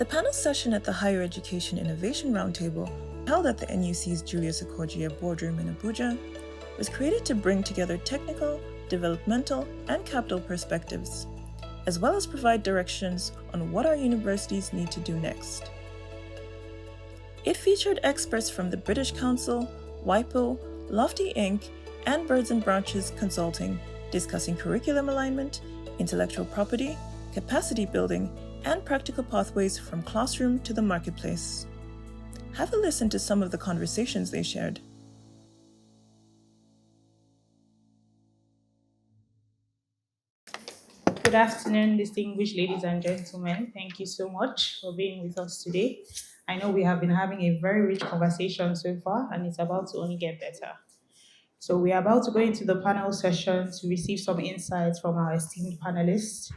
The panel session at the Higher Education Innovation Roundtable, held at the NUC's Julius Okogie boardroom in Abuja, was created to bring together technical, developmental, and capital perspectives, as well as provide directions on what our universities need to do next. It featured experts from the British Council, WIPO, Lofty Inc., and Birds and Branches Consulting, discussing curriculum alignment, intellectual property, capacity building, and practical pathways from classroom to the marketplace. Have a listen to some of the conversations they shared. Good afternoon, distinguished ladies and gentlemen. Thank you so much for being with us today. I know we have been having a very rich conversation so far, and it's about to only get better. So, we are about to go into the panel session to receive some insights from our esteemed panelists.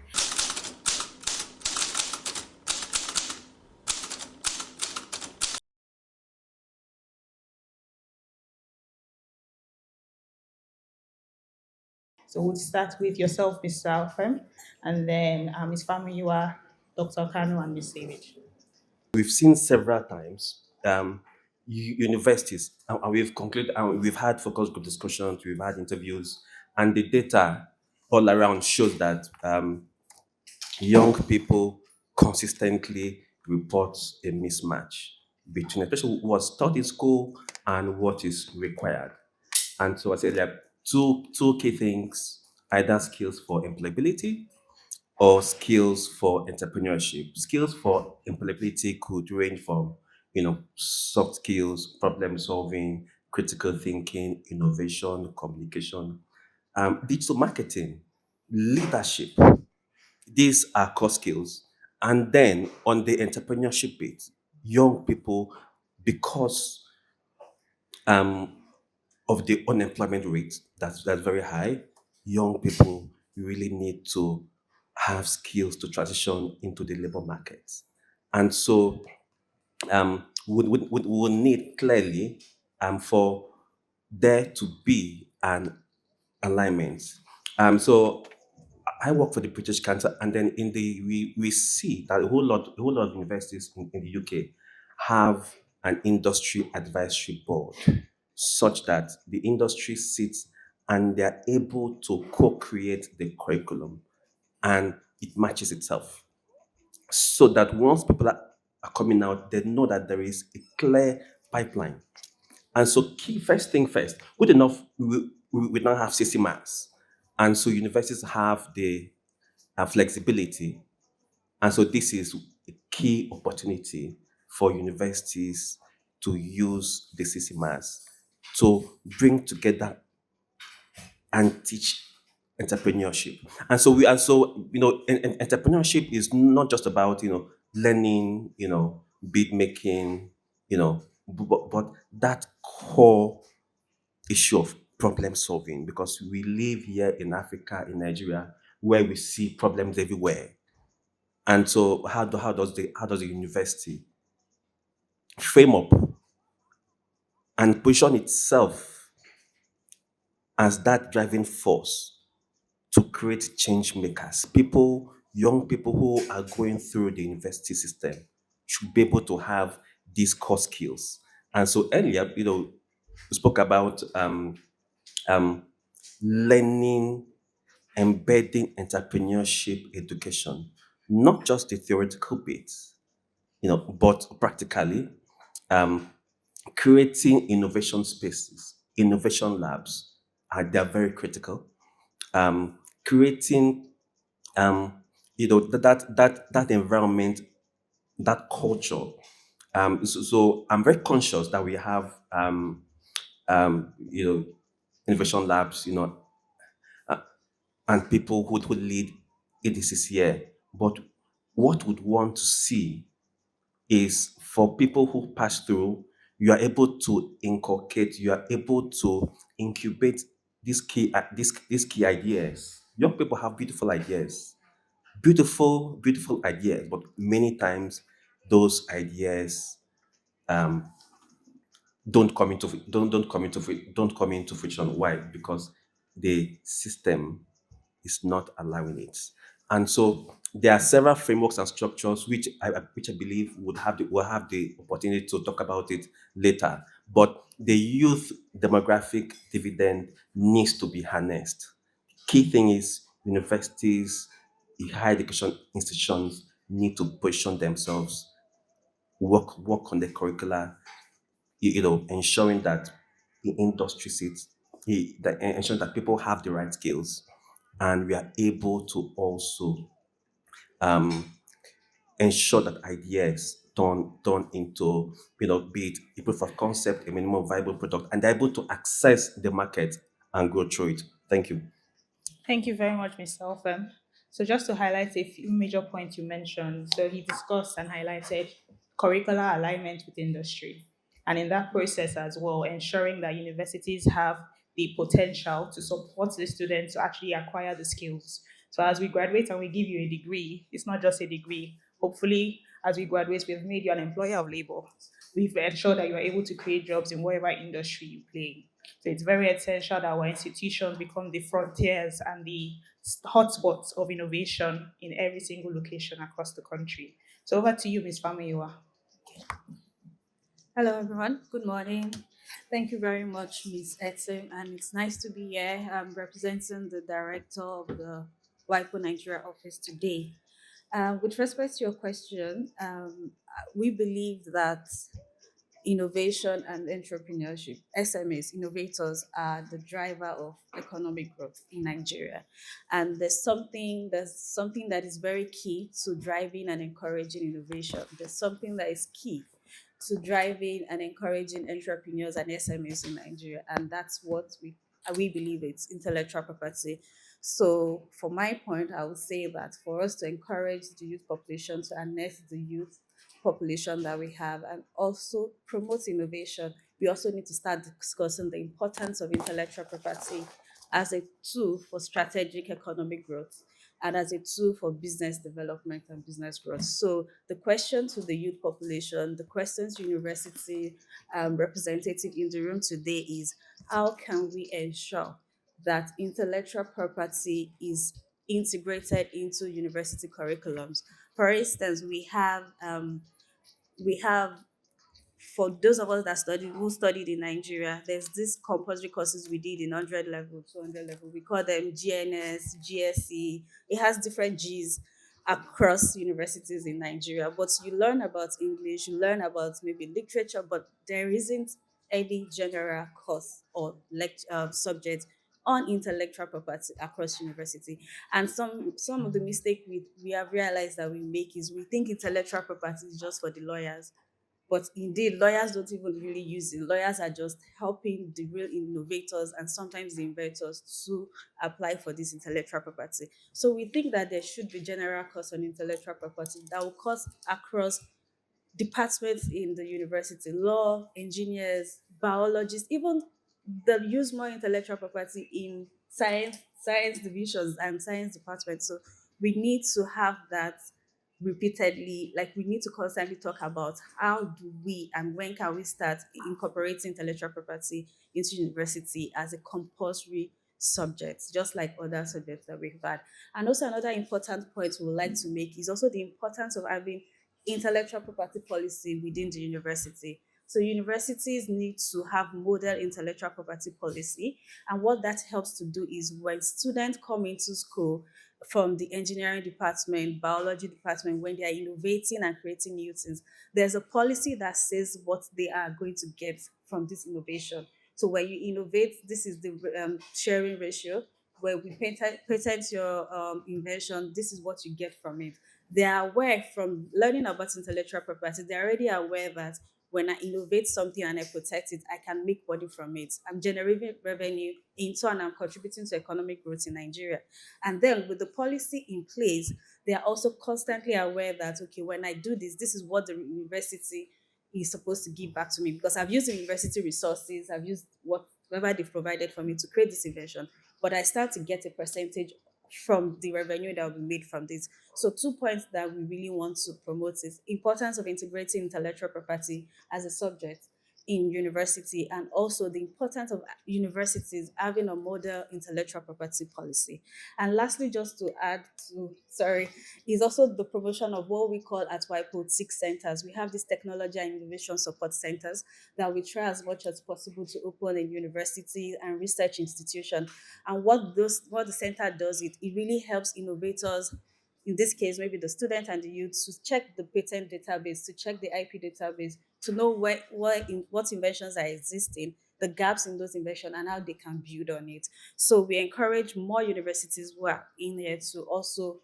So, we'll start with yourself, Mr. Alfem, and then Ms. Famuyiwa, Dr. Kanu, and Ms. Savage. We've seen several times universities, and we've concluded, and we've had focus group discussions, we've had interviews, and the data all around shows that young people consistently report a mismatch between, especially what's taught in school and what is required. And so I said there are two key things: either skills for employability or skills for entrepreneurship. Skills for employability could range from, soft skills, problem solving, critical thinking, innovation, communication, digital marketing, leadership. These are core skills. And then on the entrepreneurship bit, young people, because um, of the unemployment rate that's very high, young people really need to have skills to transition into the labor market. And so we will need clearly for there to be an alignment. So I work for the British Council, and then we see that a whole lot of universities in the UK have an industry advisory board, such that the industry sits and they're able to co-create the curriculum, and it matches itself, so that once people are coming out, they know that there is a clear pipeline. And so, key first thing first, good enough, we now have CC marks. And so, universities have the flexibility. And so, this is a key opportunity for universities to use the CC marks to bring together and teach entrepreneurship. And so entrepreneurship is not just about learning, bid making, but that core issue of problem solving, because we live here in Africa, in Nigeria, where we see problems everywhere. And so how does the university frame up and position itself as that driving force to create change makers? Young people who are going through the university system should be able to have these core skills. And so earlier, we spoke about um, learning, embedding entrepreneurship education, not just the theoretical bits, but practically um, creating innovation spaces, innovation labs. They're very critical. Creating that environment, that culture. So I'm very conscious that we have um, you know innovation labs, and people who lead ADCs here. But what would want to see is for people who pass through, you are able to inculcate, you are able to incubate these key ideas. Young people have beautiful ideas, beautiful ideas, but many times those ideas don't come into fruition. Why? Because the system is not allowing it. And so there are several frameworks and structures which I believe will have the opportunity to talk about it later. But the youth demographic dividend needs to be harnessed. Key thing is universities, higher education institutions need to position themselves, work on the curricula, ensuring that the industry sits, ensuring that people have the right skills, and we are able to also um, ensure that ideas turn into, be it a proof of concept, a minimum viable product, and they're able to access the market and go through it. Thank you. Thank you very much, Mr. Elfem. So just to highlight a few major points you mentioned, so he discussed and highlighted curricular alignment with industry. And in that process as well, ensuring that universities have the potential to support the students to actually acquire the skills. So as we graduate and we give you a degree, it's not just a degree. Hopefully, as we graduate, we've made you an employer of labor. We've ensured that you are able to create jobs in whatever industry you play. So it's very essential that our institutions become the frontiers and the hotspots of innovation in every single location across the country. So over to you, Ms. Famiwa. Hello, everyone. Good morning. Thank you very much, Ms. Etim, and it's nice to be here. I'm representing the director of the WIPO Nigeria office today. With respect to your question, we believe that innovation and entrepreneurship, SMEs, innovators are the driver of economic growth in Nigeria. And there's something that is very key to driving and encouraging innovation. There's something that is key to driving and encouraging entrepreneurs and SMEs in Nigeria. And that's what we believe it's intellectual property. So for my point, I would say that for us to encourage the youth population to harness the youth population that we have and also promote innovation, we also need to start discussing the importance of intellectual property as a tool for strategic economic growth and as a tool for business development and business growth. So the question to the youth population, the questions to university representative in the room today is how can we ensure that intellectual property is integrated into university curriculums? For instance, we have for those of us that studied in Nigeria, there's this compulsory courses we did in 100 level, 200 level. We call them GNS, GSE. It has different Gs across universities in Nigeria. But you learn about English, you learn about maybe literature, but there isn't any general course or subject on intellectual property across university. And some of the mistake we have realized that we make is we think intellectual property is just for the lawyers, but indeed, lawyers don't even really use it. Lawyers are just helping the real innovators and sometimes the inventors to apply for this intellectual property. So we think that there should be general course on intellectual property that will cost across departments in the university, law, engineers, biologists, even they use more intellectual property in science divisions and science departments. So we need to have that repeatedly, like we need to constantly talk about how do we and when can we start incorporating intellectual property into university as a compulsory subject, just like other subjects that we've had. And also another important point we would like to make is also the importance of having intellectual property policy within the university. So universities need to have model intellectual property policy. And what that helps to do is when students come into school from the engineering department, biology department, when they are innovating and creating new things, there's a policy that says what they are going to get from this innovation. So when you innovate, this is the sharing ratio. Where we patent your invention, this is what you get from it. They are aware from learning about intellectual property, they're already aware that when I innovate something and I protect it, I can make money from it. I'm generating revenue. In turn, I'm contributing to economic growth in Nigeria. And then with the policy in place, they are also constantly aware that, okay, when I do this, this is what the university is supposed to give back to me because I've used the university resources, I've used whatever they've provided for me to create this invention, but I start to get a percentage from the revenue that will be made from this. So 2 points that we really want to promote is importance of integrating intellectual property as a subject. in university, and also the importance of universities having a model intellectual property policy. And lastly, just to add to, sorry, is also the promotion of what we call at WIPO 6 centers. We have these technology and innovation support centers that we try as much as possible to open in universities and research institutions. And what the center does, it really helps innovators, in this case, maybe the student and the youth, to check the patent database, to check the IP database, to know what inventions are existing, the gaps in those inventions, and how they can build on it. So we encourage more universities who are in here to also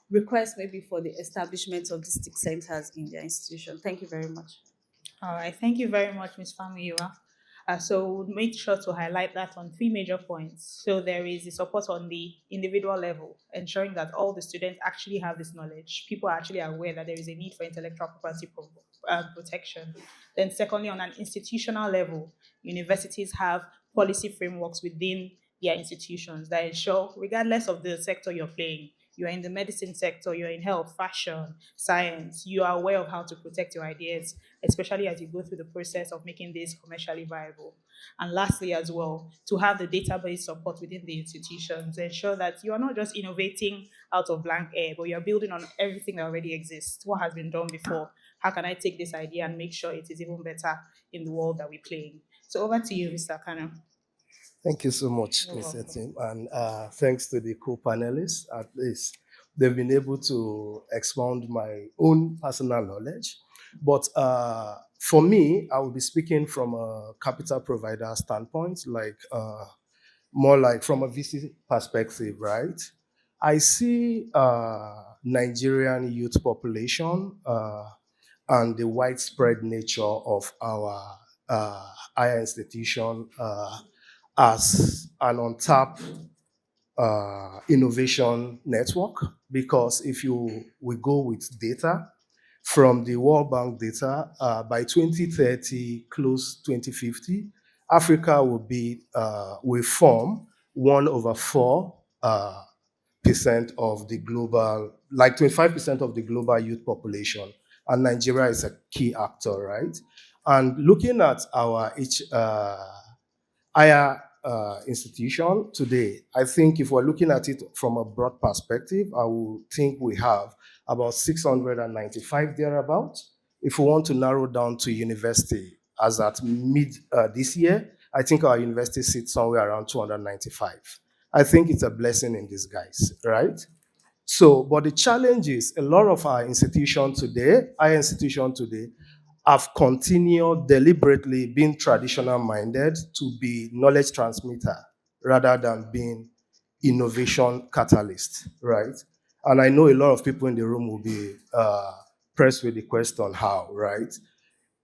request maybe for the establishment of these centers in their institution. Thank you very much. All right, thank you very much, Ms. Famuyiwa. So we'll make sure to highlight that on three major points. So there is the support on the individual level, ensuring that all the students actually have this knowledge. People are actually aware that there is a need for intellectual property protection. Then secondly, on an institutional level, universities have policy frameworks within their institutions that ensure, regardless of the sector you're playing, you're in the medicine sector, you're in health, fashion, science, you are aware of how to protect your ideas, especially as you go through the process of making this commercially viable. And lastly, as well, to have the database support within the institutions, ensure that you are not just innovating out of blank air, but you're building on everything that already exists, what has been done before. How can I take this idea and make sure it is even better in the world that we play in? So over to you, Mr. Kano. Thank you so much, You're Mr. welcome. Tim. And thanks to the co-panelists, at least they've been able to expound my own personal knowledge. But for me, I will be speaking from a capital provider standpoint, like more like from a VC perspective, right? I see Nigerian youth population and the widespread nature of our higher institution as an untapped innovation network, because if we go with data from the World Bank data, by 2030, close 2050, Africa will form 1/4 percent of the global, like 25% of the global youth population, and Nigeria is a key actor, right? And looking at our higher institution today, I think if we're looking at it from a broad perspective, I would think we have about 695 thereabout. If we want to narrow down to university, as at mid this year, I think our university sits somewhere around 295. I think it's a blessing in disguise, right? So, but the challenge is a lot of our higher institution today, have continued deliberately being traditional minded to be knowledge transmitter rather than being innovation catalyst, right? And I know a lot of people in the room will be pressed with the question how, right?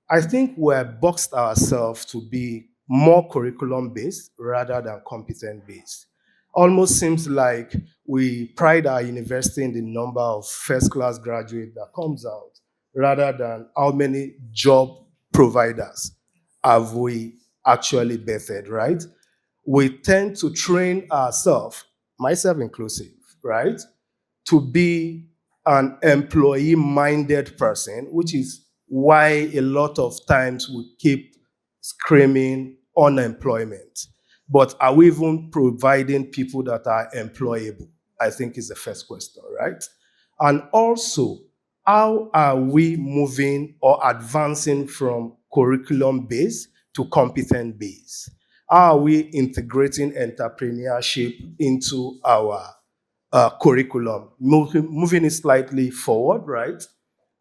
I think we're boxed ourselves to be more curriculum based rather than competence based. Almost seems like we pride our university in the number of first class graduates that comes out rather than how many job providers have we actually bettered, right? We tend to train ourselves, myself inclusive, right, to be an employee-minded person, which is why a lot of times we keep screaming unemployment. But are we even providing people that are employable? I think is the first question, right? And also, how are we moving or advancing from curriculum-based to competent-based? How are we integrating entrepreneurship into our curriculum, moving it slightly forward, right?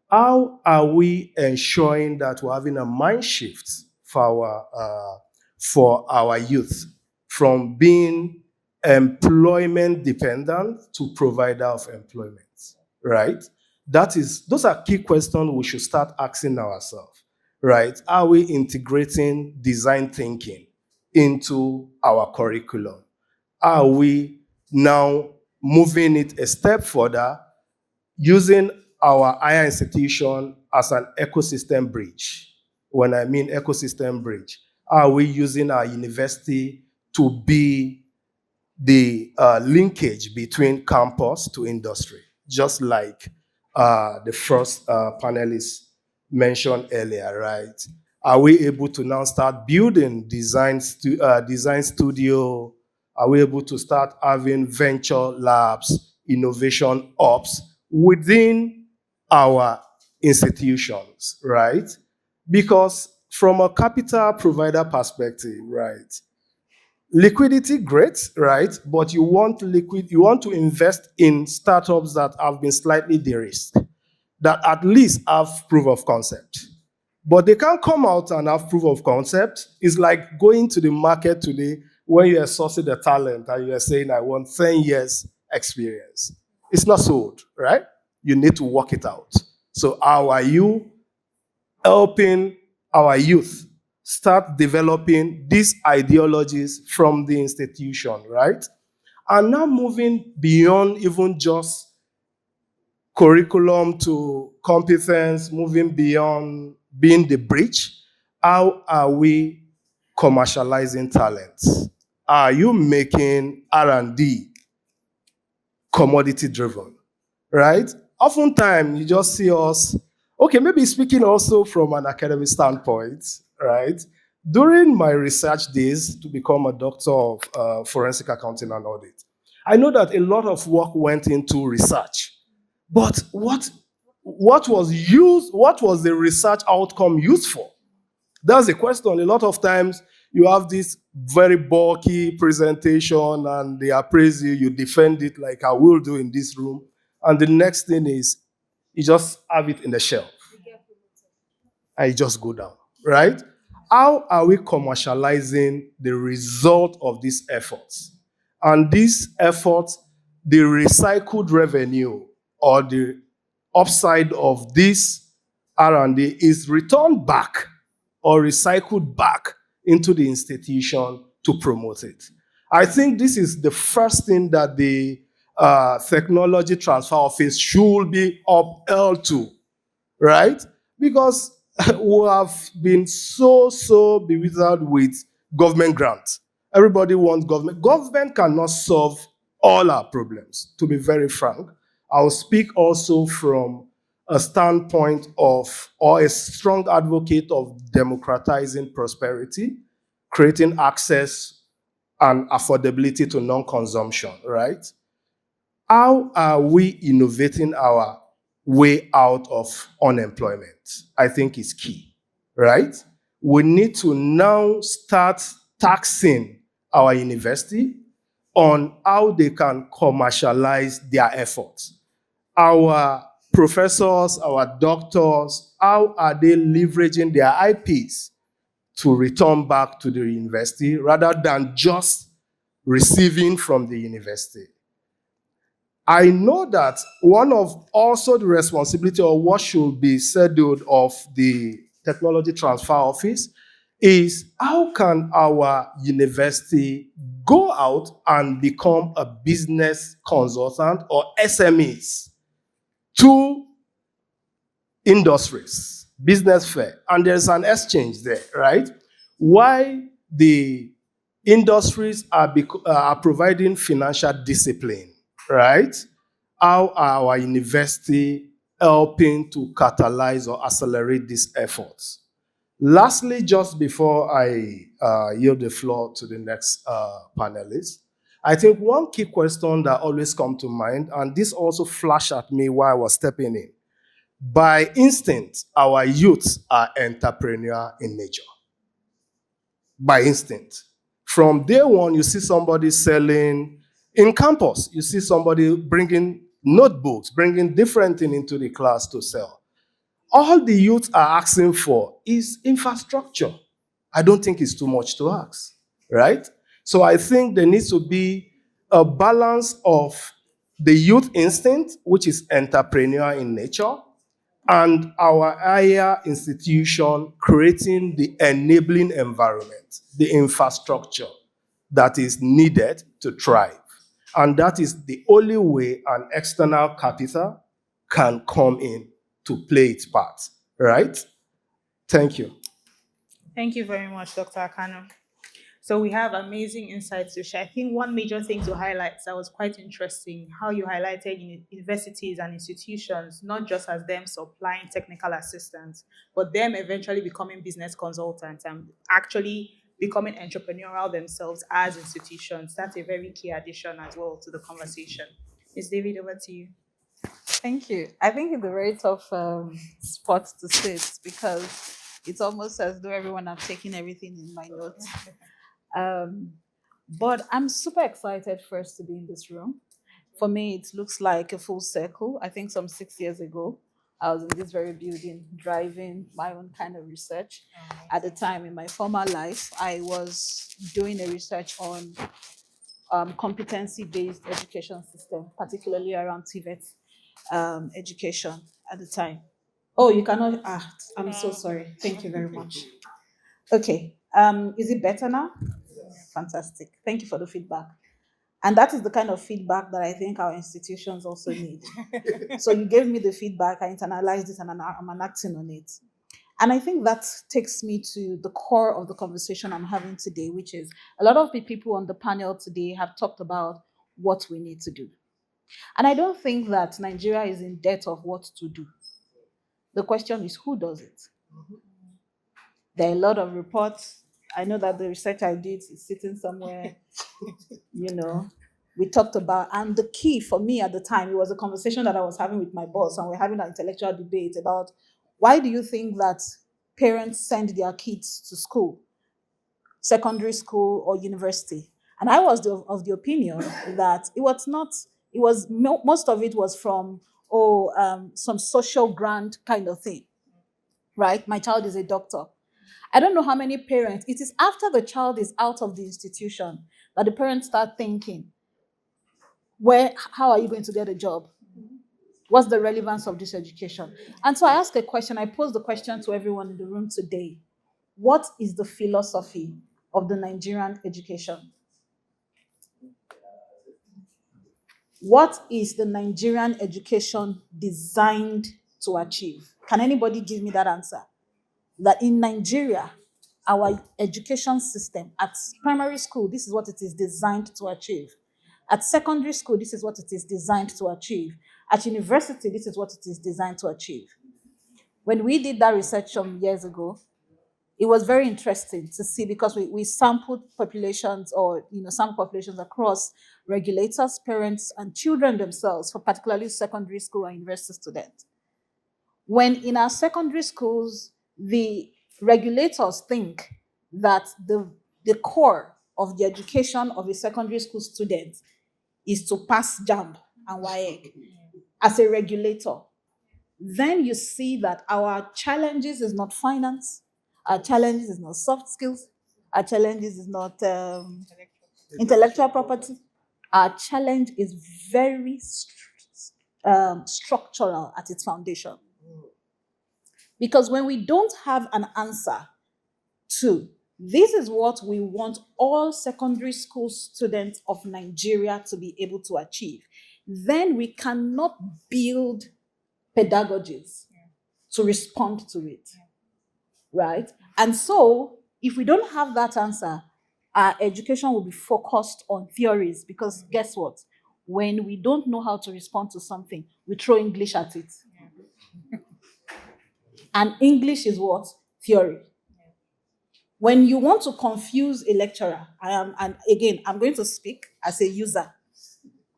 How are we ensuring that we're having a mind shift for our youth from being employment dependent to provider of employment, right? Those are key questions we should start asking ourselves, right? Are we integrating design thinking into our curriculum? Are we now moving it a step further, using our higher institution as an ecosystem bridge? When I mean ecosystem bridge, are we using our university to be the linkage between campus to industry, just like the first panelist mentioned earlier, right? Are we able to now start building design studio? Are we able to start having venture labs, innovation ops within our institutions, right? Because from a capital provider perspective, right, liquidity, great, right? But you want to invest in startups that have been slightly de-risked, that at least have proof of concept. But they can't come out and have proof of concept. It's like going to the market today when you are sourcing the talent and you are saying, I want 10 years experience. It's not sold, right? You need to work it out. So how are you helping our youth start developing these ideologies from the institution, right? And now moving beyond even just curriculum to competence, moving beyond being the bridge, how are we commercializing talents? Are you making R&D commodity driven, right? Oftentimes, you just see us, okay, maybe speaking also from an academic standpoint, right? During my research days to become a doctor of forensic accounting and audit, I know that a lot of work went into research. But what was the research outcome used for? That's the question. A lot of times you have this very bulky presentation and they appraise you, you defend it like I will do in this room. And the next thing is you just have it in the shelf and you just go down, right? How are we commercializing the result of these efforts? And these efforts, the recycled revenue or the upside of this R&D is returned back or recycled back into the institution to promote it. I think this is the first thing that the Technology Transfer Office should be upheld to, right? Because we have been so bewildered with government grants. Everybody wants government. Government cannot solve all our problems, to be very frank. I'll speak also from a standpoint of, or a strong advocate of democratizing prosperity, creating access and affordability to non-consumption, right? How are we innovating our way out of unemployment? I think is key, right? We need to now start taxing our university on how they can commercialize their efforts. Our professors, our doctors, how are they leveraging their IPs to return back to the university rather than just receiving from the university? I know that one of also the responsibility or what should be scheduled of the Technology Transfer Office is how can our university go out and become a business consultant or SMEs to industries, business fair, and there's an exchange there, right? Why the industries are providing financial discipline, right? How are our university helping to catalyze or accelerate these efforts? Lastly, just before I yield the floor to the next panelist, I think one key question that always comes to mind, and this also flashed at me while I was stepping in. By instinct, our youths are entrepreneur in nature. By instinct. From day one, you see somebody selling in campus. You see somebody bringing notebooks, bringing different things into the class to sell. All the youth are asking for is infrastructure. I don't think it's too much to ask, right? So I think there needs to be a balance of the youth instinct, which is entrepreneur in nature, and our higher institution creating the enabling environment, the infrastructure that is needed to thrive. And that is the only way an external capital can come in to play its part, right? Thank you. Thank you very much, Dr. Akano. So we have amazing insights to share. I think one major thing to highlight that was quite interesting, how you highlighted universities and institutions, not just as them supplying technical assistance, but them eventually becoming business consultants and actually becoming entrepreneurial themselves as institutions. That's a very key addition as well to the conversation. Ms. David, over to you. Thank you. I think it's a very tough spot to sit because it's almost as though everyone have taken everything in my notes. Um, but I'm super excited first to be in this room. For me, it looks like a full circle. I think some 6 years ago, I was in this very building driving my own kind of research. At the time in my former life, I was doing a research on competency-based education system, particularly around TVET education at the time. Oh, you cannot act. I'm so sorry. Thank you very much. Okay. Is it better now? Fantastic. Thank you for the feedback. And that is the kind of feedback that I think our institutions also need. So you gave me the feedback, I internalized it, and I'm acting on it. And I think that takes me to the core of the conversation I'm having today, which is a lot of the people on the panel today have talked about what we need to do. And I don't think that Nigeria is in debt of what to do. The question is, who does it? There are a lot of reports. I know that the research I did is sitting somewhere, we talked about, and the key for me at the time, it was a conversation that I was having with my boss, and we're having an intellectual debate about why do you think that parents send their kids to school, secondary school or university? And I was of the opinion that most of it was from, some social grant kind of thing, right? My child is a doctor. I don't know how many parents, it is after the child is out of the institution that the parents start thinking, how are you going to get a job? What's the relevance of this education? And so I asked a question, I posed the question to everyone in the room today. What is the philosophy of the Nigerian education? What is the Nigerian education designed to achieve? Can anybody give me that answer? That in Nigeria, our education system at primary school, this is what it is designed to achieve. At secondary school, this is what it is designed to achieve. At university, this is what it is designed to achieve. When we did that research some years ago, it was very interesting to see because we sampled populations sample populations across regulators, parents, and children themselves for particularly secondary school and university students. When in our secondary schools, the regulators think that the core of the education of a secondary school student is to pass JAMB and WAEC as a regulator, then you see that our challenges is not finance, our challenges is not soft skills, our challenges is not intellectual property. Our challenge is very structural at its foundation. Because when we don't have an answer to this is what we want all secondary school students of Nigeria to be able to achieve, then we cannot build pedagogies to respond to it, right? And so if we don't have that answer, our education will be focused on theories because guess what? When we don't know how to respond to something, we throw English at it. And English is what? Theory. When you want to confuse a lecturer, and again, I'm going to speak as a user,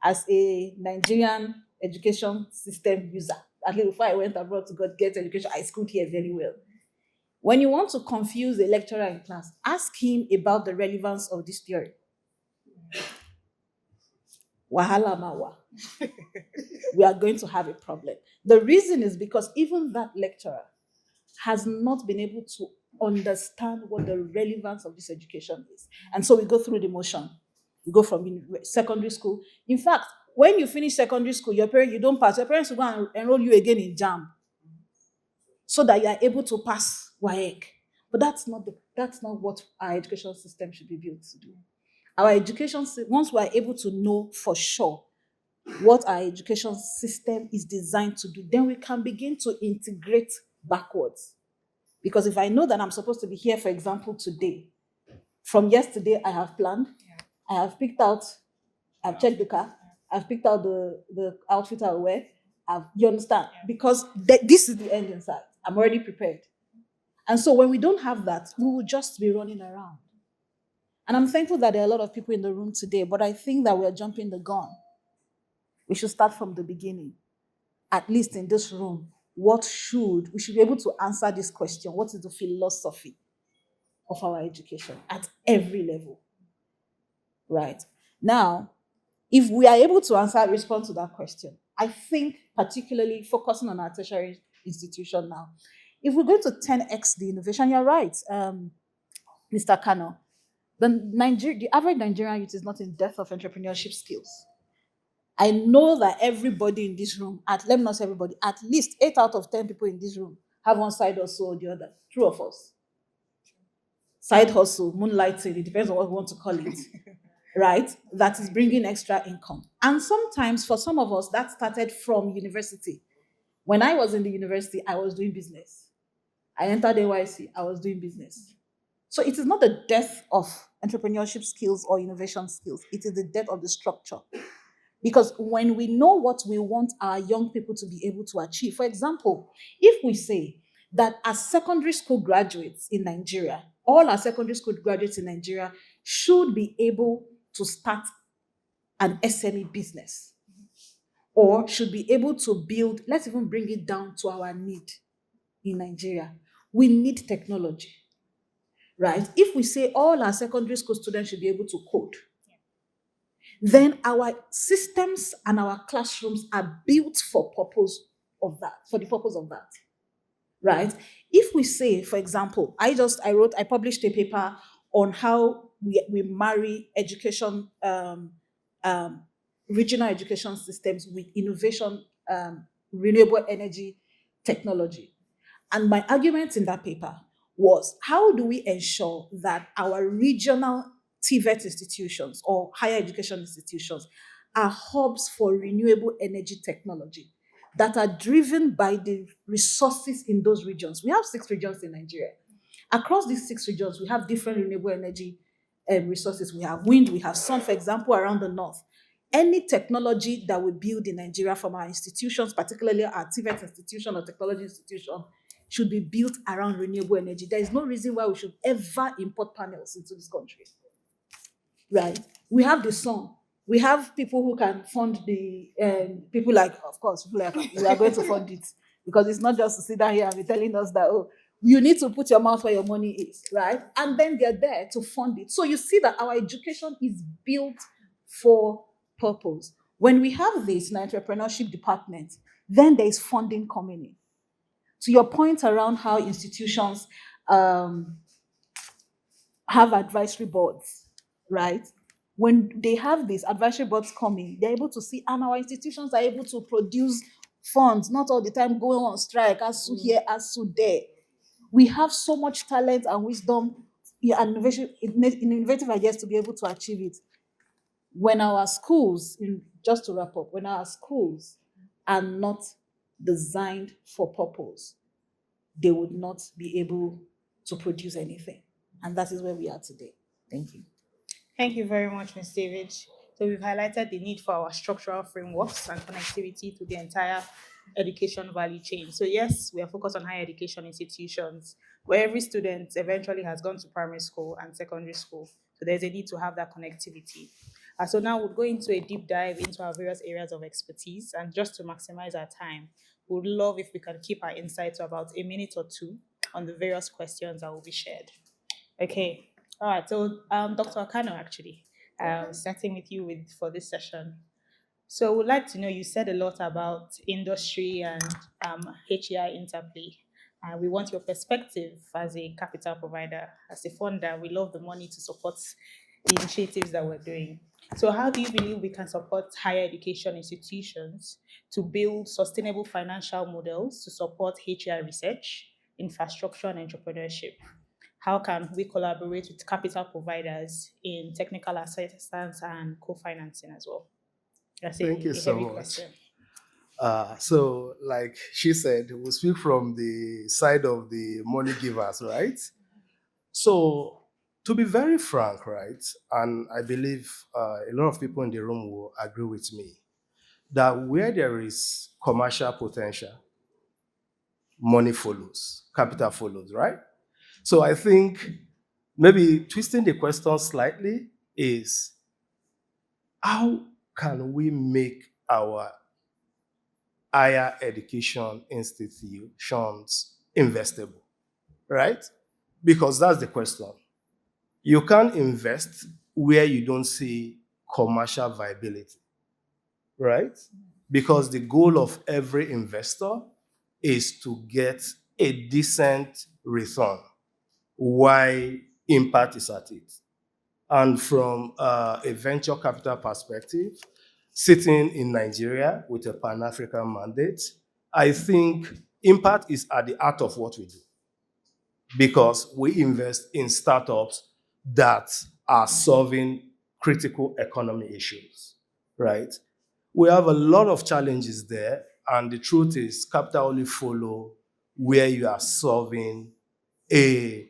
as a Nigerian education system user. At least before I went abroad to get education, I schooled here very well. When you want to confuse a lecturer in class, ask him about the relevance of this theory. Wahala mawa. We are going to have a problem. The reason is because even that lecturer has not been able to understand what the relevance of this education is. And so we go through the motion. You go from secondary school. In fact, when you finish secondary school, you don't pass. Your parents will go and enroll you again in JAM so that you are able to pass WAEC. But that's not what our education system should be built to do. Our education, once we are able to know for sure what our education system is designed to do, then we can begin to integrate backwards. Because if I know that I'm supposed to be here, for example, today, From yesterday, I have planned. I have picked out, I've checked the car, I've picked out the outfit I'll wear. You understand? Because this is the end in sight. I'm already prepared. And so when we don't have that, we will just be running around. And I'm thankful that there are a lot of people in the room today, but I think that we're jumping the gun. We should start from the beginning. At least in this room, we should be able to answer this question. What is the philosophy of our education at every level? Right? Now, if we are able to respond to that question, I think particularly focusing on our tertiary institution now, if we're going to 10x the innovation, you're right, Mr. Kano, the average Nigerian youth is not in depth of entrepreneurship skills. I know that everybody in this room, let me not say everybody, at least 8 out of 10 people in this room have one side hustle or the other. True of us. Side hustle, moonlighting, it depends on what we want to call it, right? That is bringing extra income. And sometimes for some of us, that started from university. When I was in the university, I was doing business. I entered NYC, I was doing business. So it is not the death of entrepreneurship skills or innovation skills. It is the death of the structure. Because when we know what we want our young people to be able to achieve, for example, if we say that as secondary school graduates in Nigeria, all our secondary school graduates in Nigeria should be able to start an SME business or should be able to build, let's even bring it down to our need in Nigeria. We need technology, right? If we say all our secondary school students should be able to code, then our systems and our classrooms are built for the purpose of that, right? If we say, for example, I published a paper on how we marry education, regional education systems with innovation, renewable energy technology. And my argument in that paper was, how do we ensure that our regional TVET institutions or higher education institutions are hubs for renewable energy technology that are driven by the resources in those regions? We have 6 regions in Nigeria. Across these 6 regions, we have different renewable energy resources. We have wind, we have sun, for example, around the north. Any technology that we build in Nigeria from our institutions, particularly our TVET institution or technology institution, should be built around renewable energy. There is no reason why we should ever import panels into this country. Right? We have the sun. We have people who can fund we are going to fund it, because it's not just to sit down here and be telling us that, oh, you need to put your mouth where your money is, right? And then they're there to fund it. So you see that our education is built for purpose. When we have this in our entrepreneurship department, then there is funding coming in. To your point around how institutions have advisory boards, right? When they have these advisory boards coming, they're able to see, and our institutions are able to produce funds, not all the time going on strike, as to here, as to there. We have so much talent and wisdom and innovative ideas to be able to achieve it. When our schools, just to wrap up, when our schools are not designed for purpose, they would not be able to produce anything. And that is where we are today. Thank you. Thank you very much, Ms. David. So we've highlighted the need for our structural frameworks and connectivity to the entire education value chain. So yes, we are focused on higher education institutions where every student eventually has gone to primary school and secondary school. So there's a need to have that connectivity. So now we'll go into a deep dive into our various areas of expertise. And just to maximize our time, we would love if we can keep our insights to about a minute or 2 on the various questions that will be shared. Okay. All right. So Dr. Akano, actually, starting with you for this session. So we'd like to know, you said a lot about industry and HEI interplay. We want your perspective as a capital provider, as a funder. We love the money to support the initiatives that we're doing. So how do you believe we can support higher education institutions to build sustainable financial models to support HEI research, infrastructure, and entrepreneurship? How can we collaborate with capital providers in technical assistance and co-financing as well? Thank you so much. So, like she said, we speak from the side of the money givers, right? So, To be very frank, right, and I believe a lot of people in the room will agree with me, that where there is commercial potential, money follows, capital follows, right? So I think maybe twisting the question slightly is, how can we make our higher education institutions investable, right? Because that's the question. You can't invest where you don't see commercial viability, right? Because the goal of every investor is to get a decent return while impact is at it. And from a venture capital perspective, sitting in Nigeria with a Pan-African mandate, I think impact is at the heart of what we do, because we invest in startups that are solving critical economy issues, right? We have a lot of challenges there, and the truth is capital only follow where you are solving a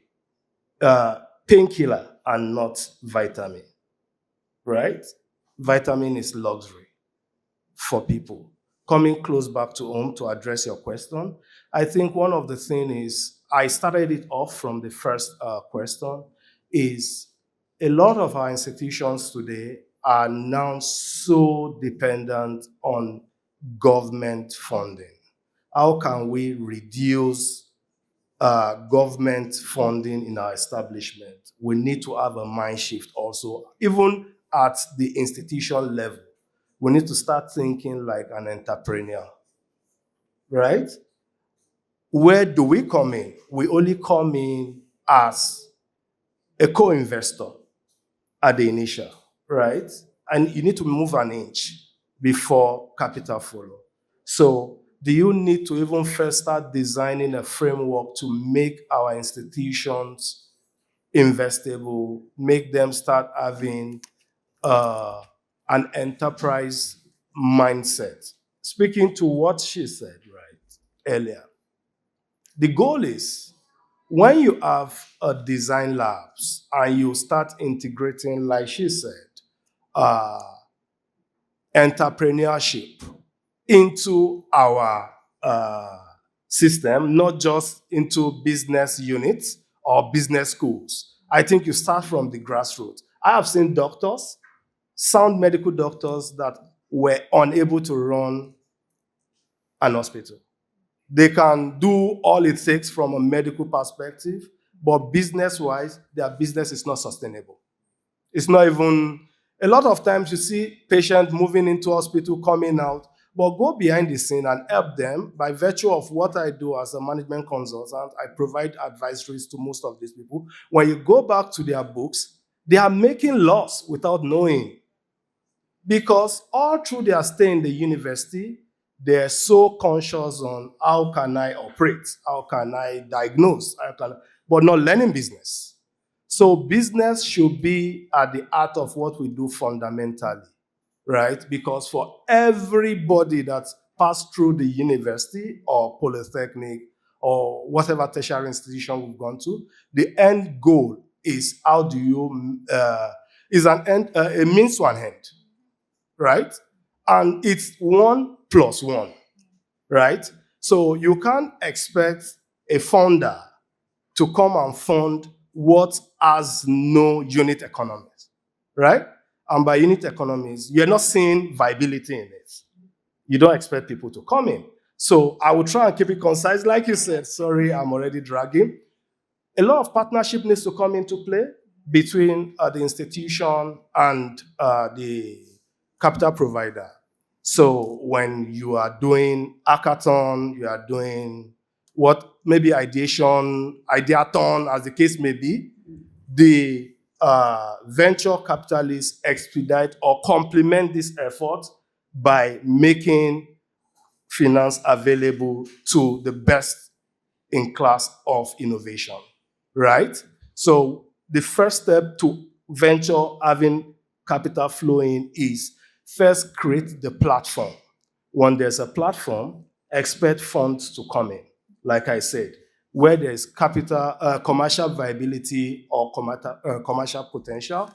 painkiller and not vitamin, right? Vitamin is luxury for people. Coming close back to home to address your question, I think one of the things is, I started it off from the first question, is a lot of our institutions today are now so dependent on government funding. How can we reduce government funding in our establishment? We need to have a mind shift also, even at the institution level. We need to start thinking like an entrepreneur, right? Where do we come in? We only come in as a co-investor at the initial, right? And you need to move an inch before capital follow. So do you need to even first start designing a framework to make our institutions investable, make them start having an enterprise mindset? Speaking to what she said right earlier, the goal is, when you have a design labs and you start integrating, like she said, entrepreneurship into our system, not just into business units or business schools. I think you start from the grassroots. I have seen doctors, sound medical doctors, that were unable to run an hospital. They can do all it takes from a medical perspective, but business-wise, their business is not sustainable. It's not even, a lot of times you see patients moving into hospital, coming out, but go behind the scene and help them. By virtue of what I do as a management consultant, I provide advisories to most of these people. When you go back to their books, they are making loss without knowing. Because all through their stay in the university, they're so conscious on how can I operate, how can I diagnose, but not learning business. So business should be at the heart of what we do fundamentally, right? Because for everybody that's passed through the university or polytechnic or whatever tertiary institution we've gone to, the end goal is, how do you, is a means to an end, right? And it's 1 + 1, right? So you can't expect a founder to come and fund what has no unit economics, right? And by unit economics, you're not seeing viability in it. You don't expect people to come in. So I will try and keep it concise. Like you said, sorry, I'm already dragging. A lot of partnership needs to come into play between the institution and the capital provider. So when you are doing hackathon, you are doing what maybe ideathon, as the case may be, the venture capitalists expedite or complement this effort by making finance available to the best in class of innovation, right? So the first step to venture having capital flowing is first create the platform. When there's a platform, expect funds to come in. Like I said, where there's commercial viability or commercial potential,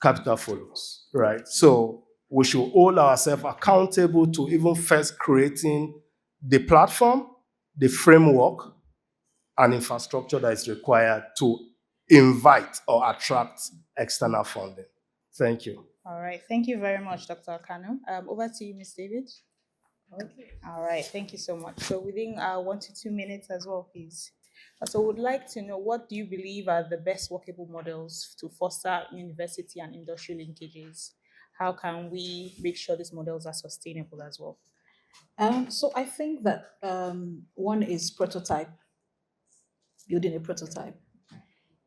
capital follows, right? So we should hold ourselves accountable to even first creating the platform, the framework, and infrastructure that is required to invite or attract external funding. Thank you. All right. Thank you very much, Dr. Kanu. Over to you, Ms. David. Okay. All right. Thank you so much. So within 1 to 2 minutes as well, please. So would like to know, what do you believe are the best workable models to foster university and industry linkages? How can we make sure these models are sustainable as well? So I think that one is prototype, building a prototype.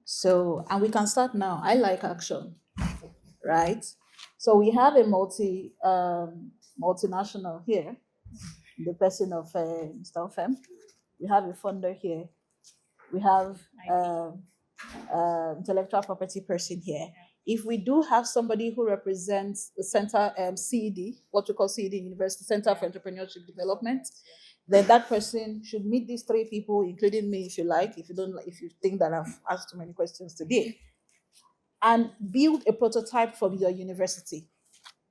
So, and we can start now. I like action, right? So we have a multinational here, the person of Mr. Ofem. We have a funder here. We have intellectual property person here. If we do have somebody who represents the center, CED, what we call CED University Center for Entrepreneurship Development, then that person should meet these three people, including me, if you like. If you don't, if you think that I've asked too many questions today, and build a prototype from your university.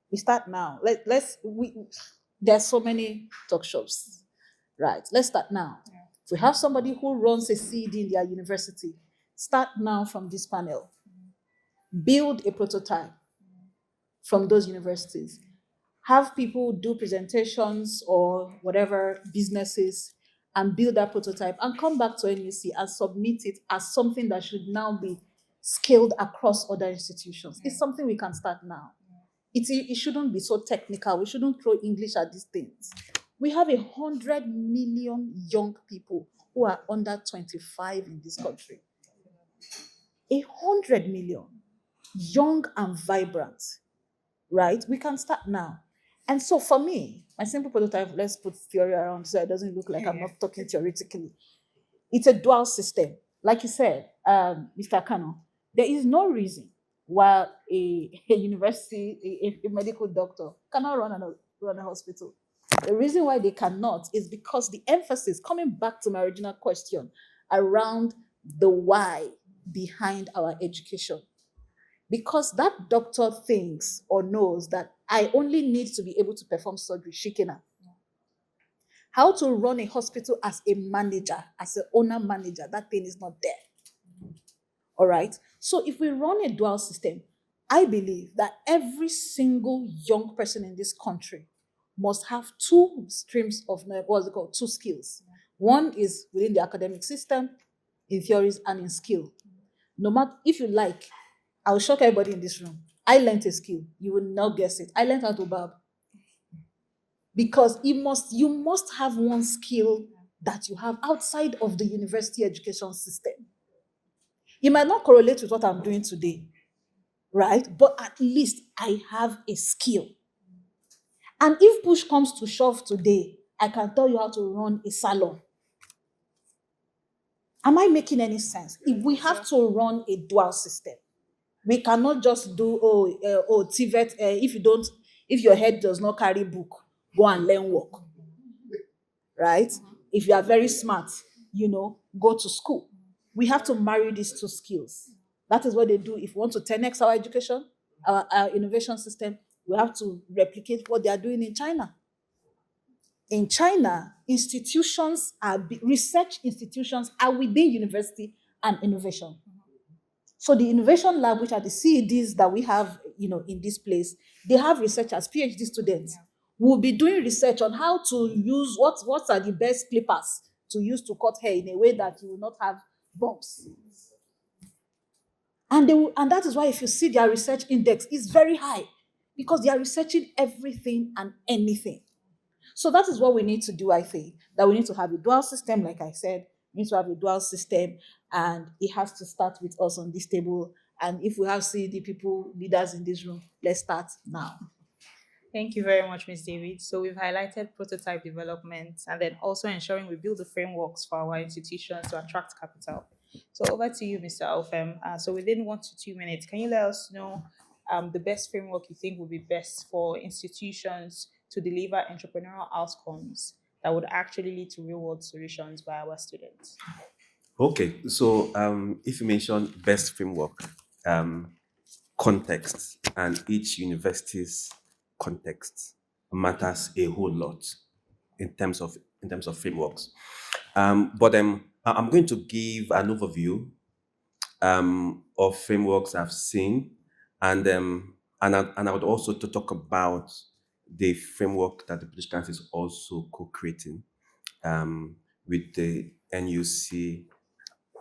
We start now. There's so many talk shops, right? Let's start now. If we have somebody who runs a CED in their university, start now from this panel. Build a prototype from those universities. Have people do presentations or whatever businesses and build that prototype and come back to NUC and submit it as something that should now be scaled across other institutions. It's something we can start now. It shouldn't be so technical. We shouldn't throw English at these things. We have 100 million young people who are under 25 in this country. 100 million, young and vibrant, right? We can start now. And so for me, my simple prototype, let's put theory around so it doesn't look like I'm not talking theoretically. It's a dual system. Like you said, Mr. Kano, there is no reason why a university, a medical doctor cannot run a hospital. The reason why they cannot is because the emphasis, coming back to my original question, around the why behind our education. Because that doctor thinks or knows that I only need to be able to perform surgery, shikena. How to run a hospital as a manager, as an owner manager, that thing is not there. All right? So if we run a dual system, I believe that every single young person in this country must have two streams of, two skills. One is within the academic system, in theories and in skill. No matter, if you like, I'll shock everybody in this room. I learned a skill. You will not guess it. I learned how to barb. Because you must have one skill that you have outside of the university education system. It might not correlate with what I'm doing today, right? But at least I have a skill. And if push comes to shove today, I can tell you how to run a salon. Am I making any sense? If we have to run a dual system, we cannot just do TVET. If your head does not carry book, go and learn work, right? If you are very smart, go to school. We have to marry these two skills. That is what they do. If we want to 10x our education, our innovation system, we have to replicate what they are doing in China. In China, research institutions are within university and innovation. So the innovation lab, which are the CEDs that we have, in this place, they have researchers, PhD students, who will be doing research on how to use what are the best clippers to use to cut hair in a way that you will not have bumps. And that is why if you see their research index, it's very high because they are researching everything and anything. So that is what we need to do, I think, that we need to have a dual system, like I said. We need to have a dual system, and it has to start with us on this table. And if we have CED people, leaders in this room, let's start now. Thank you very much, Ms. David. So we've highlighted prototype development and then also ensuring we build the frameworks for our institutions to attract capital. So over to you, Mr. Alfem. So within 1 to 2 minutes, can you let us know the best framework you think would be best for institutions to deliver entrepreneurial outcomes that would actually lead to real-world solutions by our students? Okay, so if you mention best framework, um, context and each university's context matters a whole lot in terms of frameworks. I'm going to give an overview of frameworks I've seen, and I would also to talk about the framework that the British Council is also co-creating um, with the NUC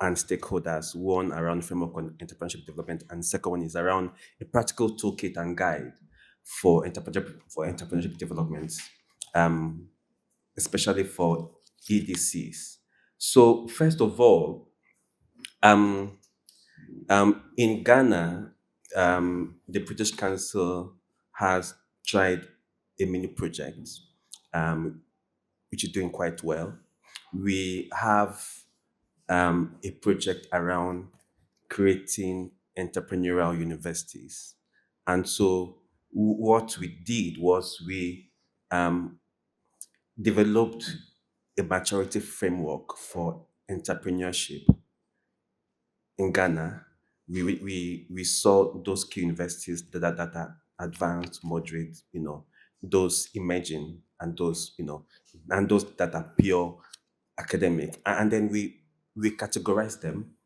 and stakeholders. One around framework on entrepreneurship development, and second one is around a practical toolkit and guide for entrepreneurship development, um, especially for EDCs. So first of all, um, in Ghana, the British Council has tried a mini project, um, which is doing quite well. We have a project around creating entrepreneurial universities. And so what we did was we um, developed a maturity framework for entrepreneurship in Ghana. We saw those key universities that are advanced, moderate, those emerging, and those that are pure academic. And then we categorized them.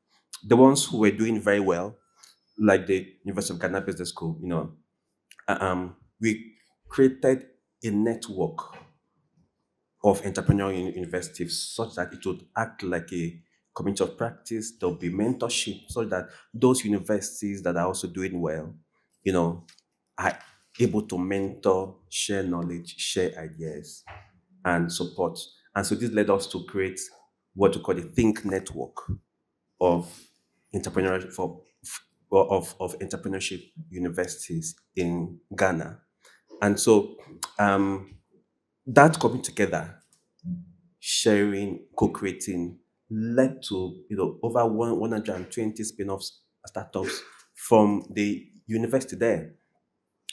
The ones who were doing very well, like the University of Ghana Business School, we created a network of entrepreneurial universities such that it would act like a community of practice. There'll be mentorship so that those universities that are also doing well, you know, are able to mentor, share knowledge, share ideas, and support. And so this led us to create what we call the Think Network of entrepreneurship of entrepreneurship universities in Ghana. And so that coming together, sharing, co-creating, led to over 120 spin-offs startups from the university there.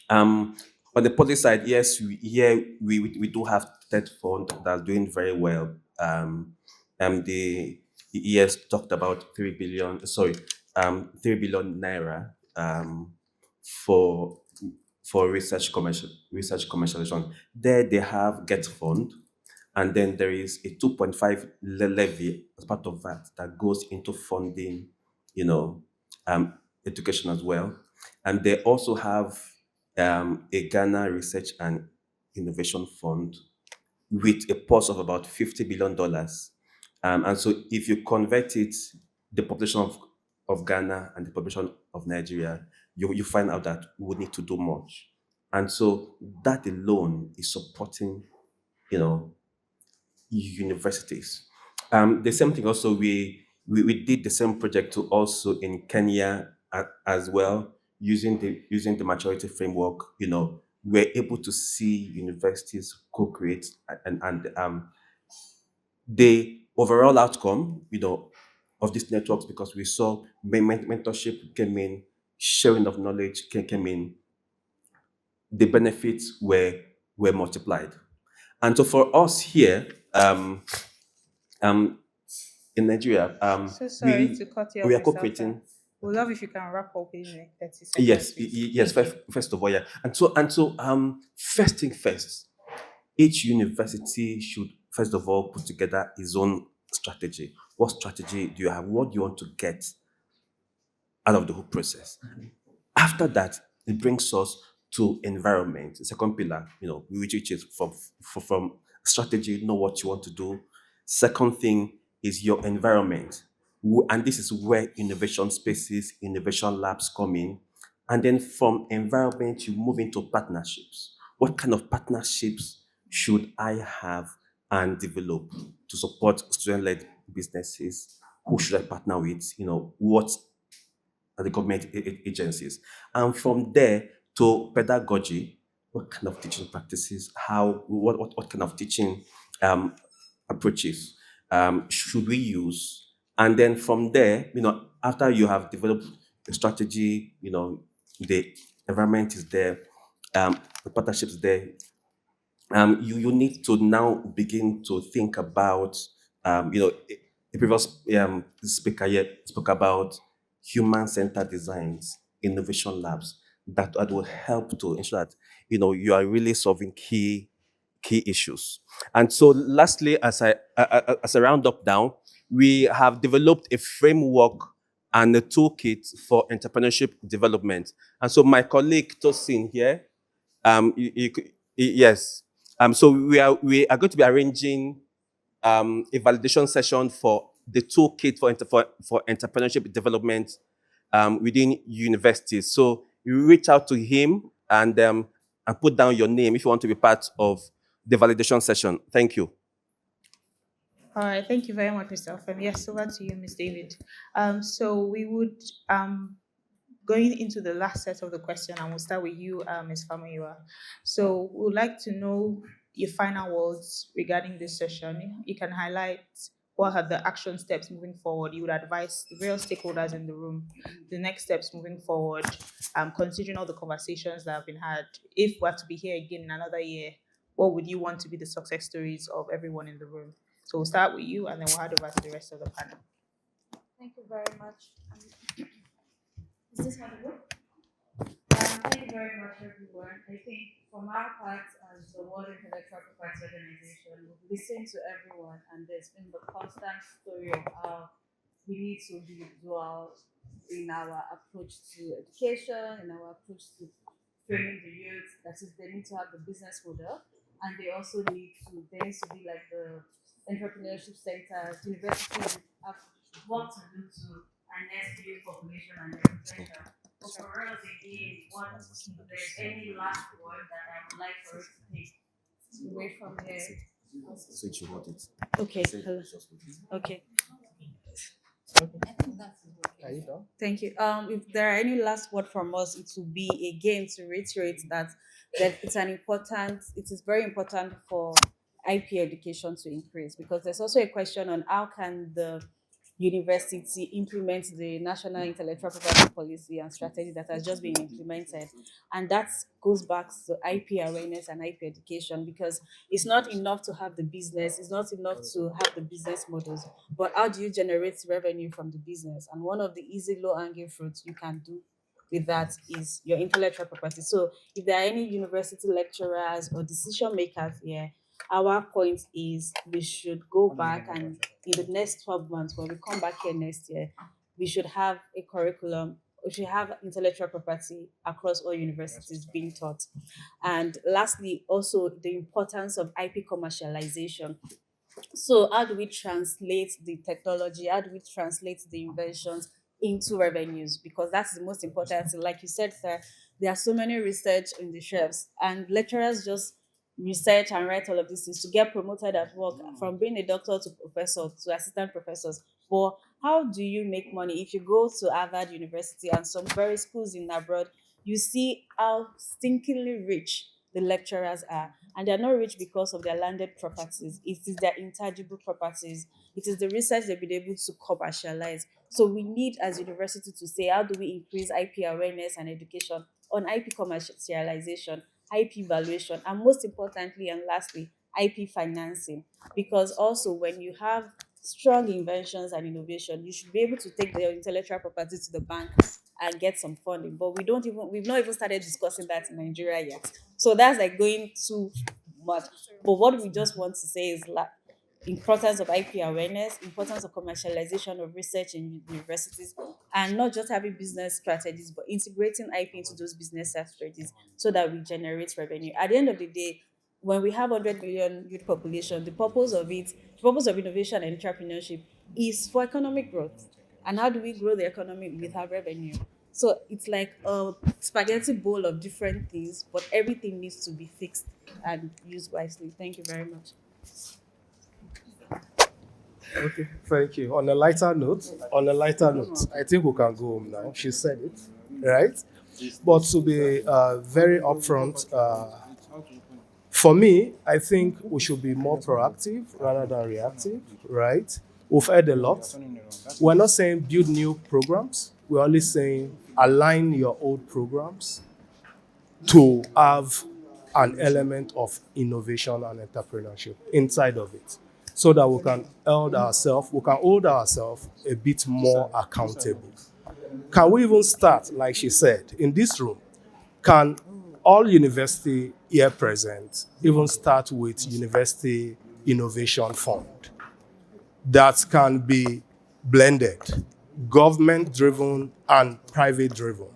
On the policy side, yes, we do have TED Fund that's doing very well. The ES talked about 3 billion, sorry, 3 billion naira for research commercialization. There they have Get Fund, and then there is a 2.5 levy as part of that goes into funding, you know, education as well. And they also have a Ghana Research and Innovation Fund with a purse of about $50 billion. And so if you convert it, the population of Ghana and the population of Nigeria, you find out that we would need to do much. And so that alone is supporting, you know, universities. The same thing also, we did the same project to also in Kenya as well, using the maturity framework. We're able to see universities co-create, and the overall outcome, of these networks, because we saw mentorship came in, sharing of knowledge came in, the benefits were multiplied. And so for us here, um, in Nigeria, So sorry to we cut you off, we are Mr. Alta. co-creating. We'd love if you can wrap up in like 30 Yes, seconds, please. yes. Thank First, you. first of all, yeah, and so first thing first, each university should first of all put together its own strategy. What strategy do you have? What do you want to get out of the whole process? After that, it brings us to environment, the second pillar, which is from strategy, know what you want to do. Second thing is your environment. And this is where innovation spaces, innovation labs come in. And then from environment, you move into partnerships. What kind of partnerships should I have and develop to support student-led businesses? Who should I partner with? What are the government agencies? And from there to pedagogy, what kind of teaching practices, what kind of teaching um, approaches should we use? And then from there, after you have developed a strategy, the environment is there, the partnership is there, you need to now begin to think about, um, you know, a previous speaker here spoke about human-centered designs, innovation labs that will help to ensure that you are really solving key issues. And so, lastly, as a round up down, we have developed a framework and a toolkit for entrepreneurship development. And so, my colleague Tosin here, yes, so we are going to be arranging a validation session for the toolkit for entrepreneurship development within universities. So you reach out to him and put down your name if you want to be part of the validation session. Thank you. All right, thank you very much, Mr. Ofem. Yes, over to you, Ms. David. So we would going into the last set of the question, and we'll start with you, Ms. Famuyiwa. So we would like to know your final words regarding this session. You can highlight what are the action steps moving forward you would advise the real stakeholders in the room, the next steps moving forward, considering all the conversations that have been had. If we have to be here again in another year, what would you want to be the success stories of everyone in the room? So we'll start with you, and then we'll hand over to the rest of the panel. Thank you very much. Is this how it works? Thank you very much, everyone. I think from our part as the World Intellectual Property Organization, we've listened to everyone, and there's been the constant story of how we need to be dual in our approach to education, in our approach to training the youth. That is, they need to have the business model, and they also need to, there needs to be like the entrepreneurship centers, universities have work to do to harness youth population and their potential. But for us, again, what if there's any last word that I would like for us to take away from here? Switch you want it. Okay. Hello. Okay. Are you done? Thank you. If there are any last word from us, it will be again to reiterate that it is very important for IP education to increase, because there's also a question on how can the university implement the national intellectual property policy and strategy that has just been implemented. And that goes back to IP awareness and IP education, because it's not enough to have the business, it's not enough to have the business models, but how do you generate revenue from the business? And one of the easy low hanging fruits you can do with that is your intellectual property. So if there are any university lecturers or decision makers here, our point is we should go back, and in the next 12 months, when we come back here next year, we should have a curriculum, we should have intellectual property across all universities being taught. And lastly, also the importance of IP commercialization. So how do we translate the technology? How do we translate the inventions into revenues? Because that's the most important thing. Like you said, sir, there are so many research in the shelves, and lecturers just research and write all of these things to get promoted at work, from being a doctor to professor to assistant professors. But how do you make money? If you go to Harvard University and some very schools in abroad, you see how stinkingly rich the lecturers are. And they're not rich because of their landed properties. It is their intangible properties. It is the research they've been able to commercialize. So we need, as university, to say, how do we increase IP awareness and education on IP commercialization, IP valuation, and most importantly and lastly, IP financing. Because also when you have strong inventions and innovation, you should be able to take the intellectual property to the bank and get some funding. But we've not even started discussing that in Nigeria yet. So that's like going too much. But what we just want to say is like importance of IP awareness, importance of commercialization of research in universities, and not just having business strategies, but integrating IP into those business strategies so that we generate revenue. At the end of the day, when we have 100 million youth population, the purpose of innovation and entrepreneurship is for economic growth. And how do we grow the economy with our revenue? So it's like a spaghetti bowl of different things, but everything needs to be fixed and used wisely. Thank you very much. Okay, thank you. On a lighter note, I think we can go home now. She said it, right? But to be very upfront, for me, I think we should be more proactive rather than reactive, right? We've heard a lot. We're not saying build new programs. We're only saying align your old programs to have an element of innovation and entrepreneurship inside of it. so that we can hold ourselves a bit more accountable. Can we even start, like she said, in this room? Can all university here present even start with University Innovation Fund that can be blended, government-driven and private-driven?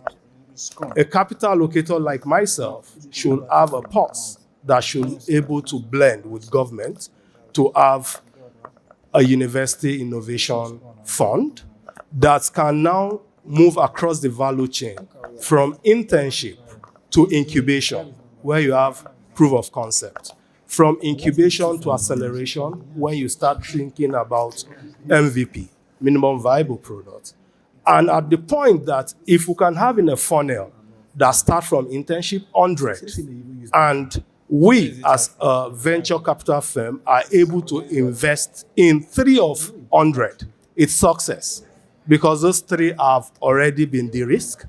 A capital allocator like myself should have a pulse that should be able to blend with government to have a university innovation fund that can now move across the value chain from internship to incubation, where you have proof of concept, from incubation to acceleration, when you start thinking about MVP, minimum viable product. And at the point that if we can have in a funnel that start from internship 100, and we as a venture capital firm are able to invest in 3 of 100, it's success, because those 3 have already been de-risked.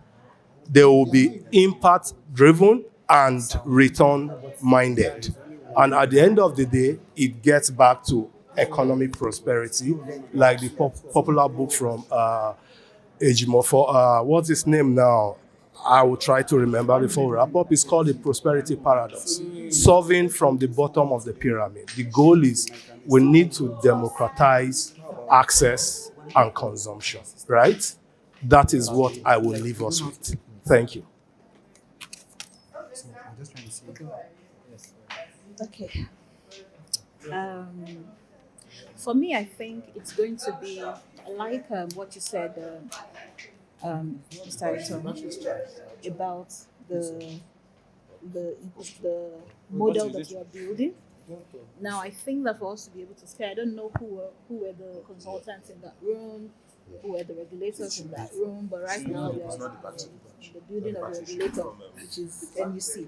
They will be impact driven and return minded. And at the end of the day, it gets back to economic prosperity, like the popular book from Ejimofo. What's his name now? I will try to remember before we wrap up. It's called the prosperity paradox. Solving from the bottom of the pyramid. The goal is we need to democratize access and consumption, right? That is what I will leave us with. Thank you. Okay. For me, I think it's going to be like what you said, Mr. Ayrton, about the model that you are building. Now, I think that for us to be able to scale, I don't know who were the consultants in that room, who were the regulators in that room, but right now we are in the building of the regulator, which is NUC.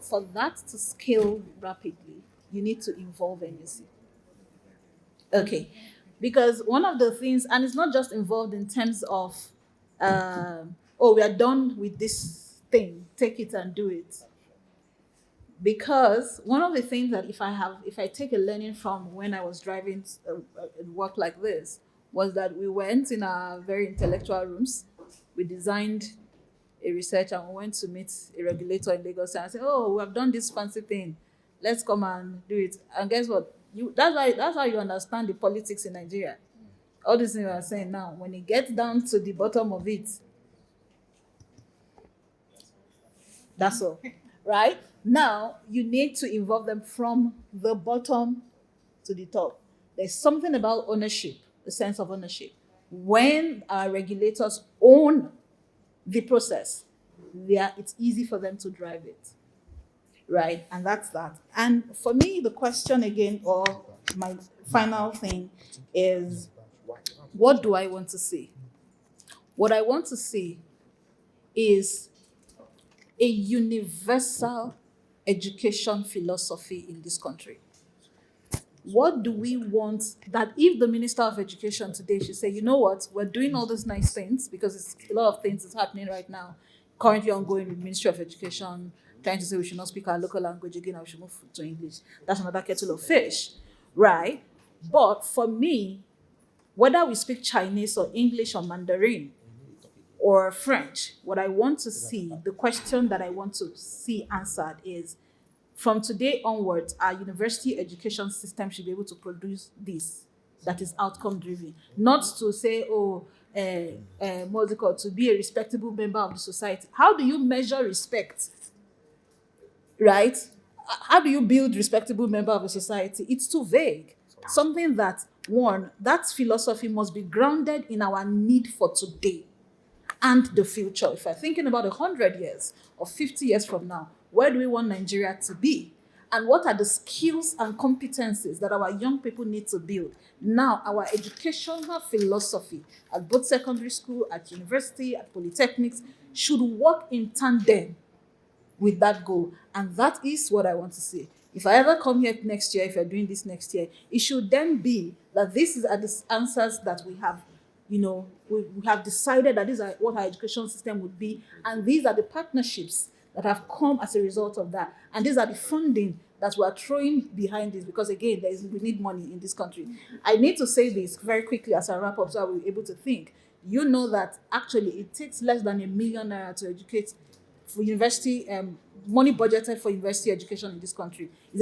For that to scale rapidly, you need to involve NUC. Okay, because one of the things, and it's not just involved in terms of, we are done with this thing, take it and do it. Because one of the things that if I take a learning from when I was driving work like this, was that we went in our very intellectual rooms, we designed a research, and we went to meet a regulator in Lagos and said, "Oh, we have done this fancy thing, let's come and do it." And guess what? That's how you understand the politics in Nigeria. All these things we are saying now, when it gets down to the bottom of it, that's all, right? Now, you need to involve them from the bottom to the top. There's something about ownership, the sense of ownership. When our regulators own the process, it's easy for them to drive it, right? And that's that. And for me, the question again, or my final thing is, what do I want to see? What I want to see is a universal education philosophy in this country. What do we want that if the Minister of Education today should say, you know what, we're doing all these nice things, because it's a lot of things is happening right now, currently ongoing with Ministry of Education, trying to say we should not speak our local language again, or we should move to English. That's another kettle of fish, right? But for me, whether we speak Chinese or English or Mandarin or French, what I want to see, the question that I want to see answered is, from today onwards, our university education system should be able to produce this, that is outcome driven. Not to say, what's it called, to be a respectable member of the society. How do you measure respect? Right? How do you build respectable member of a society? It's too vague. Something that, one, that philosophy must be grounded in our need for today and the future. If we're thinking about 100 years or 50 years from now, where do we want Nigeria to be? And what are the skills and competencies that our young people need to build? Now, our educational philosophy at both secondary school, at university, at polytechnics, should work in tandem with that goal. And that is what I want to see. If I ever come here next year, if you're doing this next year, it should then be that these are the answers that we have, we have decided that these are what our education system would be. And these are the partnerships that have come as a result of that. And these are the funding that we're throwing behind this, because again, we need money in this country. I need to say this very quickly as I wrap up so I will be able to think. You know that actually it takes less than ₦1 million to educate for university, money budgeted for university education in this country is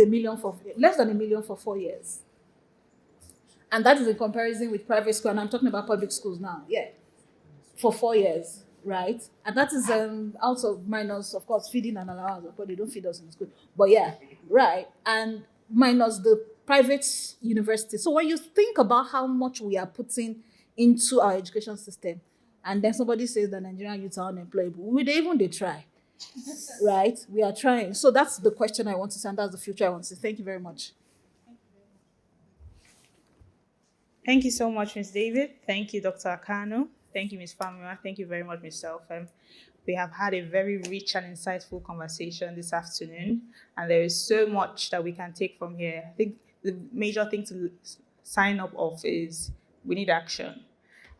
less than $1 million for 4 years. And that is in comparison with private school, and I'm talking about public schools now, for 4 years, right? And that is out of minus, of course, feeding and allowance, but they don't feed us in the school. But right, and minus the private university. So when you think about how much we are putting into our education system, and then somebody says the Nigerian youth are unemployable, they try, right? We are trying. So that's the question I want to say, and that's the future I want to say. Thank you very much. Thank you so much, Ms. David. Thank you, Dr. Akano. Thank you, Ms. Famua. Thank you very much, Ms. Selfem. We have had a very rich and insightful conversation this afternoon, and there is so much that we can take from here. I think the major thing to sign up of is we need action.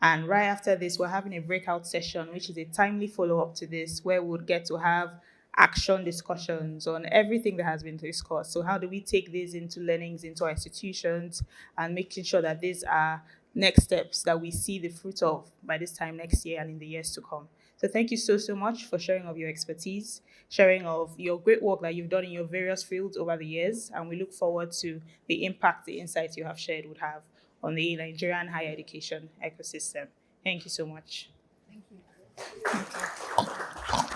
And right after this, we're having a breakout session, which is a timely follow-up to this, where we'll get to have action discussions on everything that has been discussed. So how do we take these into learnings, into our institutions, and making sure that these are next steps that we see the fruit of by this time next year and in the years to come. So thank you so much for sharing of your expertise, sharing of your great work that you've done in your various fields over the years, and we look forward to the impact the insights you have shared would have on the Nigerian higher education ecosystem. Thank you so much. Thank you.